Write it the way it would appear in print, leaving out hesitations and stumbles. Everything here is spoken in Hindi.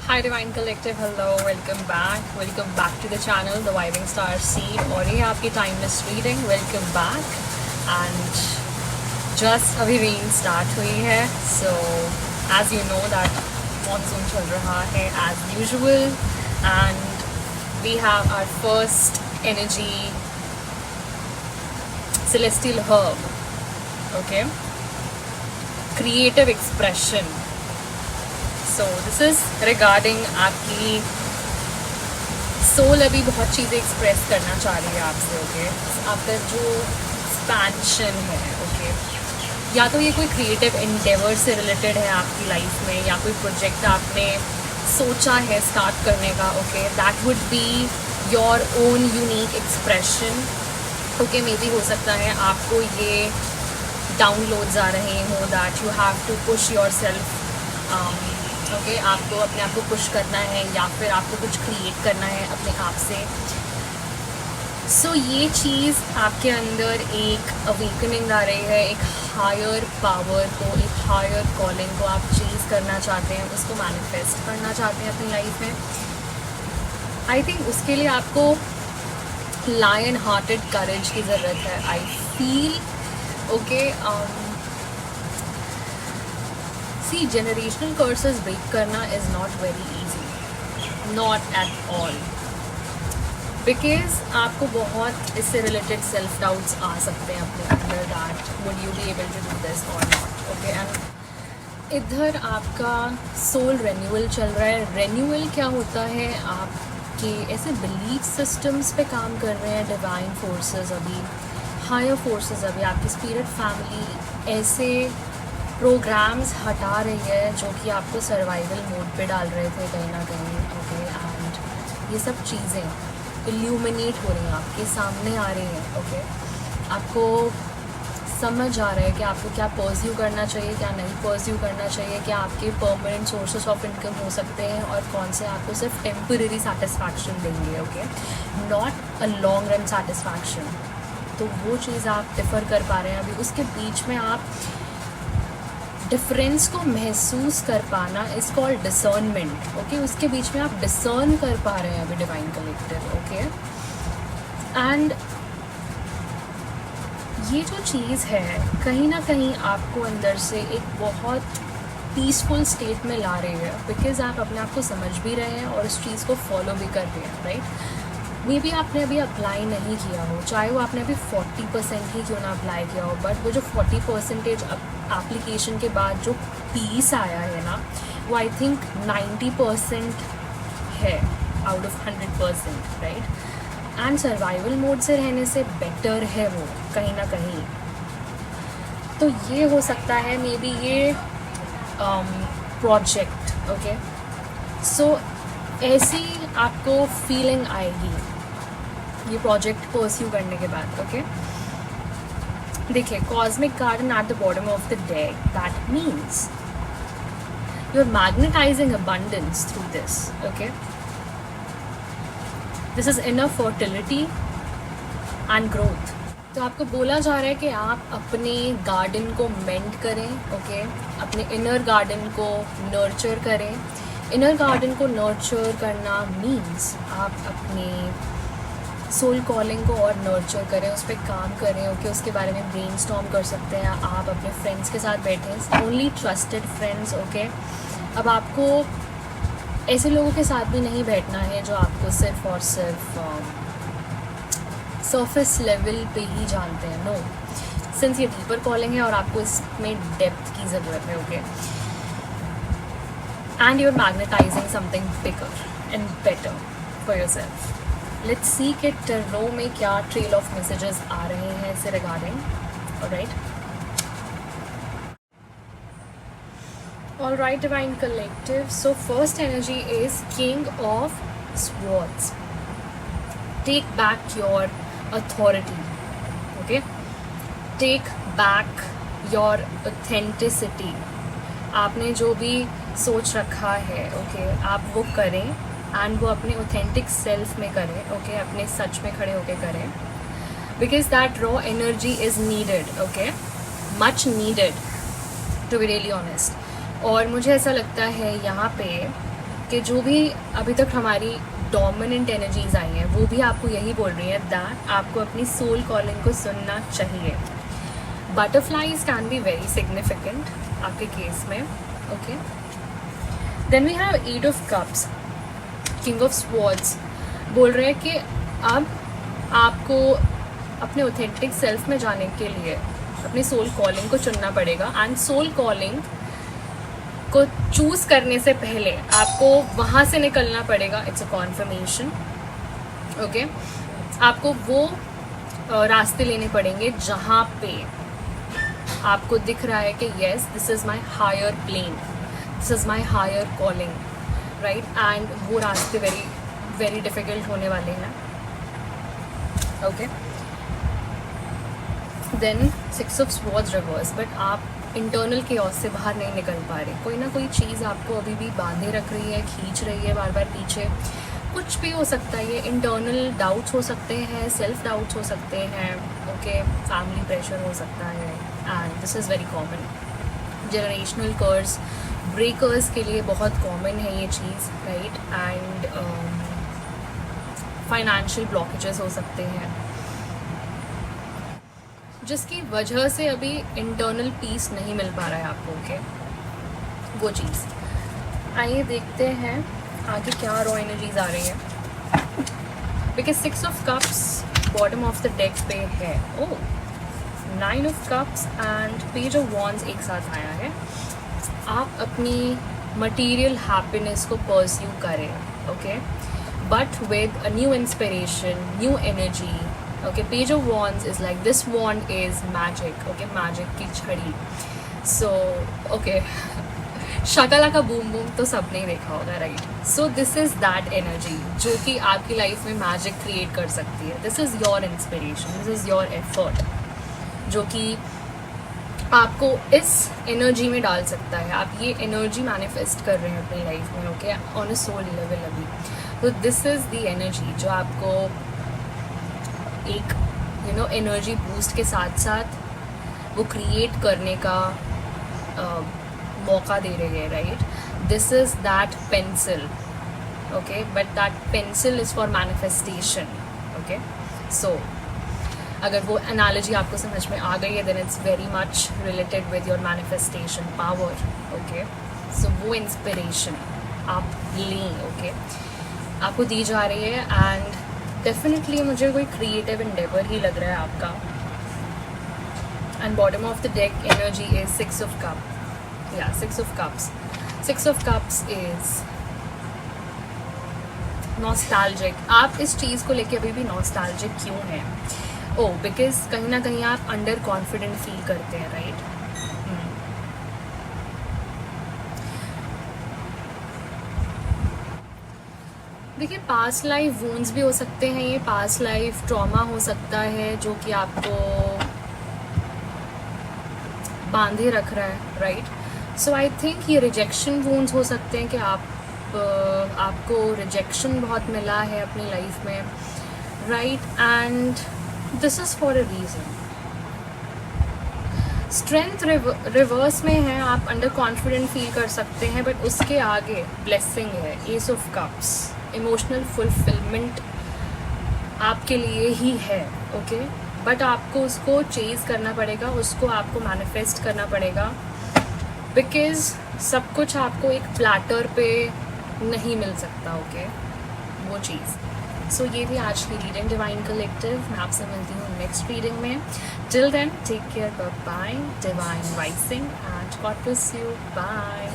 Hi Divine Collective, hello, welcome back to the channel, The Vibing Star Seed. और ये आपकी timeless reading, welcome back. And just अभी rain start हुई है, so as you know that monsoon चल रहा है as usual, and we have our first energy, celestial herb, okay, creative expression. So this is regarding आपकी सोल अभी बहुत चीज़ें एक्सप्रेस करना चाह रही है आपसे, ओके, आपका जो एक्सपेंशन है, ओके, या तो ये कोई क्रिएटिव एंडेवर से रिलेटेड है आपकी लाइफ में, या कोई प्रोजेक्ट आपने सोचा है स्टार्ट करने का, okay, that would be your own unique expression, okay. Maybe हो सकता है आपको ये डाउनलोड्स आ रहे हों that you have to push yourself, okay, आपको अपने आप को पुश करना है या फिर आपको कुछ क्रिएट करना है अपने आप से. सो ये चीज़ आपके अंदर एक अवेकनिंग ला रही है, एक हायर पावर को, एक हायर कॉलिंग को आप चीज़ करना चाहते हैं, उसको मैनिफेस्ट करना चाहते हैं अपनी लाइफ में. आई थिंक उसके लिए आपको लायन हार्टेड करेज की ज़रूरत है. I feel okay. See, generational curses break करना is not very easy, not at all, because आपको बहुत इससे related self doubts आ सकते हैं अपने अंदर that would you be able to do this or not, okay. and इधर आपका soul renewal चल रहा है. renewal क्या होता है, आपके ऐसे belief systems पे काम कर रहे हैं divine forces, अभी higher forces, अभी आपकी spirit family ऐसे प्रोग्राम्स हटा रही है जो कि आपको सर्वाइवल मोड पे डाल रहे थे कहीं ना कहीं, ओके. एंड ये सब चीज़ें इल्यूमिनेट हो रही हैं, आपके सामने आ रही हैं, ओके. आपको समझ आ रहा है कि आपको क्या परस्यू करना चाहिए, क्या नहीं परस्यू करना चाहिए, क्या आपके परमानेंट सोर्सेस ऑफ इनकम हो सकते हैं और कौन से आपको सिर्फ टेम्पररी सेटिस्फैक्शन देंगे, okay, not a long run satisfaction. तो वो चीज़ आप डिफ़र कर पा रहे हैं अभी. उसके बीच में आप डिफरेंस को महसूस कर पाना इज़ कॉल्ड डिसर्नमेंट, ओके. उसके बीच में आप डिसर्न कर पा रहे हैं अभी डिवाइन कलेक्टिव, ओके. एंड ये जो चीज़ है कहीं ना कहीं आपको अंदर से एक बहुत पीसफुल स्टेट में ला रही है, बिकॉज आप अपने आप को समझ भी रहे हैं और उस चीज़ को फॉलो भी कर रहे हैं, राइट. मे बी आपने अभी अप्लाई नहीं किया हो, चाहे वो आपने अभी 40% ही क्यों ना अप्लाई किया हो, बट वो जो 40% एप्लीकेशन के बाद जो पीस आया है ना, वो आई थिंक 90% है out of 100%, right. And survival mode से रहने से बेटर है वो कहीं ना कहीं. तो ये हो सकता है मे बी ये प्रोजेक्ट, ओके. सो ऐसी आपको फीलिंग आएगी ये प्रोजेक्ट परस्यू करने के बाद, ओके. देखिए, cosmic garden at the bottom of the deck, that means you are magnetising abundance through this, okay. This is inner fertility and growth. तो आपको बोला जा रहा है कि आप अपने गार्डन को मेंट करें, ओके, अपने इनर गार्डन को नर्चर करें. इनर गार्डन को नर्चर करना मीन्स आप अपने सोल कॉलिंग को और नर्चर करें, उस पर काम करें, ओके. उसके बारे में ब्रेनस्टॉर्म कर सकते हैं आप अपने फ्रेंड्स के साथ बैठें, ओनली ट्रस्टेड फ्रेंड्स, ओके. अब आपको ऐसे लोगों के साथ भी नहीं बैठना है जो आपको सिर्फ और सिर्फ सरफेस लेवल पे ही जानते हैं. नो, सिंस ये डीपर कॉलिंग है और आपको इसमें डेप्थ की ज़रूरत है, okay. And you're magnetizing something bigger and better for yourself. Let's see कि टर्नो में क्या trail of messages आ रहे हैं इससे regarding, alright? Alright, Divine Collective. So first energy is King of Swords. Take back your authority, okay? Take back your authenticity. आपने जो भी सोच रखा है, ओके, आप वो करें एंड वो अपने ऑथेंटिक सेल्फ में करें, ओके, अपने सच में खड़े होके करें, because that raw energy is needed, okay, much needed to be really honest. और मुझे ऐसा लगता है यहाँ पे कि जो भी अभी तक हमारी डोमिनेंट एनर्जीज आई हैं वो भी आपको यही बोल रही हैं दैट आपको अपनी सोल कॉलिंग को सुनना चाहिए. Butterflies can be very significant आपके केस में. Okay, then we have 8 of cups, king of swords. बोल रहे हैं कि अब आपको अपने ऑथेंटिक सेल्फ में जाने के लिए अपनी सोल कॉलिंग को चुनना पड़ेगा. एंड सोल कॉलिंग को चूज़ करने से पहले आपको वहाँ से निकलना पड़ेगा. It's a confirmation. ओके, आपको वो रास्ते लेने पड़ेंगे जहाँ पे आपको दिख रहा है कि yes this is my higher plane, this is my higher calling, right. And वो रास्ते वेरी वेरी डिफ़िकल्ट होने वाले हैं. Okay, then 6 of swords reverse. But आप इंटरनल केओस से बाहर नहीं निकल पा रहे. कोई ना कोई चीज़ आपको अभी भी बांधे रख रही है, खींच रही है बार बार पीछे. कुछ भी हो सकता है. ये इंटरनल डाउट्स हो सकते हैं, सेल्फ डाउट्स हो सकते हैं. ओके, फैमिली प्रेशर हो सकता है. And this is very common. Generational curse breakers के लिए बहुत कॉमन है ये चीज़, राइट. एंड फाइनेंशियल ब्लॉकेजेस हो सकते हैं जिसकी वजह से अभी इंटरनल पीस नहीं मिल पा रहा है आपको. ओके, वो चीज़. आइए देखते हैं आगे क्या रॉ एनर्जीज आ रही है. Because 6 of cups bottom of the deck पे है. ओह, 9 of cups and page of wands एक साथ आया है. आप अपनी मटीरियल हैप्पीनेस को परस्यू करें. Okay, but with a new inspiration, new energy. Okay, page of wands is like this wand is magic. Okay, magic की छड़ी. So okay, Shakalaka boom boom तो सबने ही देखा होगा, right. So this is that energy जो कि आपकी लाइफ में मैजिक क्रिएट कर सकती है. This is your inspiration, this is your effort जो कि आपको इस एनर्जी में डाल सकता है. आप ये एनर्जी मैनिफेस्ट कर रहे हैं अपनी लाइफ में. Okay, on a soul level अभी. तो दिस इज़ द एनर्जी जो आपको एक एनर्जी बूस्ट के साथ साथ वो क्रिएट करने का मौका दे रही है, right. This is that pencil. Okay, but that pencil is for manifestation. Okay, so अगर वो एनालॉजी आपको समझ में आ गई है then it's very much related with your manifestation power. Okay, so वो इंस्पिरेशन आप लें. ओके, आपको दी जा रही है. एंड डेफिनेटली मुझे कोई क्रिएटिव एंडेवर ही लग रहा है आपका. And bottom of the deck energy is 6 of cup. या 6 of cups. 6 of cups is nostalgic. आप इस चीज़ को लेके अभी भी नॉस्टैल्जिक क्यों हैं? ओह, बिकॉज कहीं ना कहीं आप अंडर कॉन्फिडेंट फील करते हैं, राइट. देखिए, पास्ट लाइफ वूंड्स भी हो सकते हैं. ये पास्ट लाइफ ट्रॉमा हो सकता है जो कि आपको बांधे रख रहा है, राइट. सो आई थिंक ये रिजेक्शन वूंड्स हो सकते हैं कि आपको रिजेक्शन बहुत मिला है अपनी लाइफ में, right. And this is for a reason. Strength reverse में है. आप अंडर कॉन्फिडेंट फील कर सकते हैं बट उसके आगे ब्लेसिंग है. S of cups. Emotional fulfilment आपके लिए ही है. ओके, बट आपको उसको चेज़ करना पड़ेगा, उसको आपको मैनिफेस्ट करना पड़ेगा. बिकॉज सब कुछ आपको एक प्लेटर पे नहीं मिल सकता. ओके, वो चीज़. सो ये थी आज की रीडिंग डिवाइन कलेक्टिव. मैं आपसे मिलती हूँ नेक्स्ट रीडिंग में. Till then take care, bye bye. Divine rising and God bless you. Bye.